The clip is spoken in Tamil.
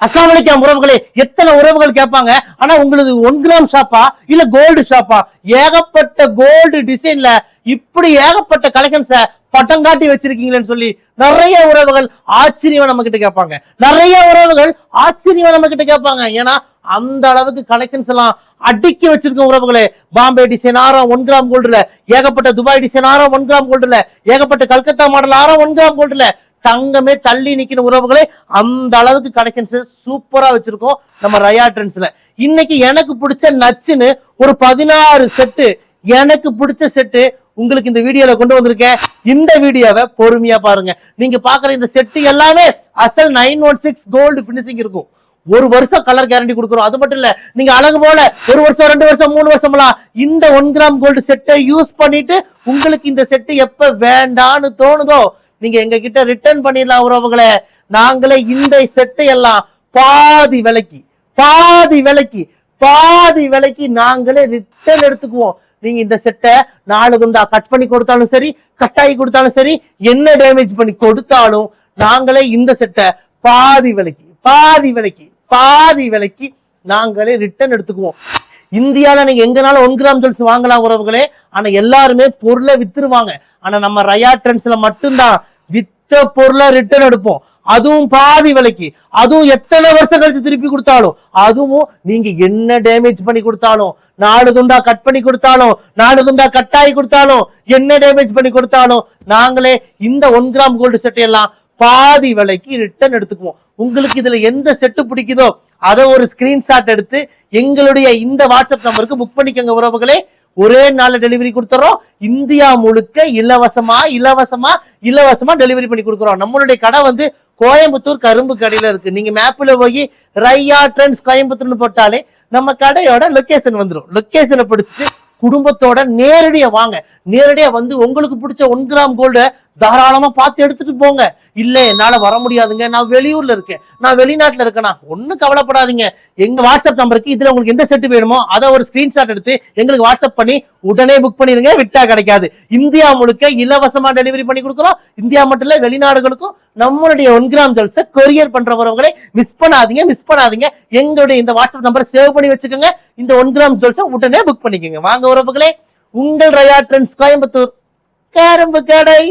அஸ்ஸலாமு அலைக்கும் உறவுகளே. எத்தனை உறவுகள் கேட்பாங்க, ஆனா உங்களுக்கு 1 கிராம் ஷாப்பா இல்ல கோல்டு ஷாப்பா? ஏகப்பட்ட கோல்டு டிசைன்ல இப்படி ஏகப்பட்ட கலெக்ஷன்ஸ பட்டம் காட்டி வச்சிருக்கீங்களேன்னு சொல்லி நிறைய உறவுகள் ஆச்சரியமா நம்ம கிட்ட கேட்பாங்க. நிறைய உறவுகள் ஆச்சரியமா நம்ம கிட்ட கேட்பாங்க. ஏன்னா அந்த அளவுக்கு கலெக்ஷன்ஸ் எல்லாம் அடுக்கி வச்சிருக்க உறவுகளே. பாம்பே டிசைன் ஆரம் 1 கிராம் கோல்டுல, ஏகப்பட்ட துபாய் டிசைன் ஆரம் 1 கிராம் கோல்டுல, ஏகப்பட்ட கல்கத்தா மாடல் ஆரம் 1 கிராம் கோல்டுல, தங்கமே தள்ளி நிக்கிற உறவுகளே. அந்த அளவுக்கு கலெக்ஷன்ஸ் சூப்பரா வச்சிருக்கோம் நம்ம ரயா ட்ரெண்ட்ஸ்ல. இன்னைக்கு எனக்கு பிடிச்ச நச்சுன்னு ஒரு 16 செட்டு, எனக்கு பிடிச்ச செட்டு உங்களுக்கு இந்த வீடியோல கொண்டு வந்திருக்கேன். இந்த வீடியோவை பொறுமையா பாருங்க. நீங்க பாக்குற இந்த செட்டு எல்லாமே அசல் 916 கோல்டு பினிஷிங் இருக்கும். 1 வருஷம் கலர் கேரண்டி கொடுக்குறோம். அது மட்டும் இல்ல, நீங்க அழகு போல 1 வருஷம் 2 வருஷம் 3 வருஷம்லாம் இந்த 1 கிராம் கோல்டு செட்டை யூஸ் பண்ணிட்டு உங்களுக்கு இந்த செட்டு எப்ப வேண்டான்னு தோணுதோ நீங்க எங்க கிட்ட ரிட்டர்ன் பண்ணிடலாம் உறவுகளே. நாங்களே இந்த செட்டை எல்லாம் பாதி விலைக்கு நாங்களே ரிட்டர்ன் எடுத்துக்குவோம். நீங்க இந்த செட்டை 4 துண்டா கட் பண்ணி கொடுத்தாலும் சரி, கட்டாயி கொடுத்தாலும் சரி, என்ன டேமேஜ் பண்ணி கொடுத்தாலும் நாங்களே இந்த செட்டை பாதி விலைக்கு நாங்களே ரிட்டர்ன் எடுத்துக்குவோம். இந்தியால நீங்க எங்கனாலும் 1 கிராம் ஜுவல்ஸ் வாங்கலாம் உறவுகளே. ஆனா எல்லாருமே பொருளை வித்துருவாங்க. ஆனா நம்ம ரயா ட்ரெண்ட்ஸ்ல மட்டும்தான் வித்த பொருளை ரிட்டர்ன் எடுப்போம். அதுவும் பாதி விலைக்கு. அதுவும் எத்தனை வருஷம் கழிச்சு திருப்பி கொடுத்தாலும், அதுவும் நீங்க என்ன டேமேஜ் பண்ணி கொடுத்தாலும், 4 துண்டா கட் பண்ணி கொடுத்தாலும், 4 துண்டா கட்டாயி கொடுத்தாலும், என்ன டேமேஜ் பண்ணி கொடுத்தாலும் நாங்களே இந்த 1 கிராம் கோல்டு செட்டை எல்லாம் பாதி விலைக்கு ரிட்டர்ன் எடுத்துக்குவோம். உங்களுக்கு இதுல எந்த செட்டு பிடிக்குதோ அதை ஒரு ஸ்கிரீன்ஷாட் எடுத்து எங்களுடைய இந்த வாட்ஸ்அப் நம்பருக்கு புக் பண்ணிக்கங்க உறவுகளே. ஒரே நாள்ல டெலிவரி கொடுத்துறோம். இந்தியா முழுக்க இலவசமா டெலிவரி பண்ணி கொடுக்குறோம். நம்மளுடைய கடை வந்து கோயம்புத்தூர் கரும்பு கடையில இருக்கு. நீங்க மேப்ல போய் ரயா ட்ரெண்ட்ஸ் கோயம்புத்தூர்னு போட்டாலே நம்ம கடையோட லொகேஷன் வந்துடும். லொகேஷனை பிடிச்சிட்டு குடும்பத்தோட நேரடியா வாங்க. நேரடியா வந்து உங்களுக்கு பிடிச்ச 1 கிராம் கோல்டு தாராளமா பார்த்து எடுத்துட்டு போங்க. இல்ல என்னால வர முடியாதுங்க, நான் வெளியூர்ல இருக்கேன், நான் வெளிநாட்டுல இருக்கேனா, ஒன்னும் கவலைப்படாதீங்க. எங்க வாட்ஸ்அப் நம்பருக்கு இதுல உங்களுக்கு எந்த செட்டு வேணுமோ அதை ஒரு ஸ்கிரீன்ஷாட் எடுத்து எங்களுக்கு வாட்ஸ்அப் பண்ணி உடனே புக் பண்ணிருங்க. விட்டா கிடைக்காது. இந்தியா முழுக்க இலவசமா டெலிவரி பண்ணி கொடுக்குறோம். இந்தியா மட்டும் இல்ல, வெளிநாடுகளுக்கும் நம்மளுடைய 1 கிராம் ஜுவல்ஸை கொரியர் பண்றவங்களை மிஸ் பண்ணாதீங்க. எங்களுடைய இந்த வாட்ஸ்அப் நம்பரை சேவ் பண்ணி வச்சுக்கோங்க. இந்த 1 கிராம் ஜுவல்ஸை உடனே புக் பண்ணிக்கோங்க. வாங்க உறவுகளே, உங்கள் ரயா ட்ரெண்ட்ஸ் கோயம்புத்தூர் கரும்பு கடை.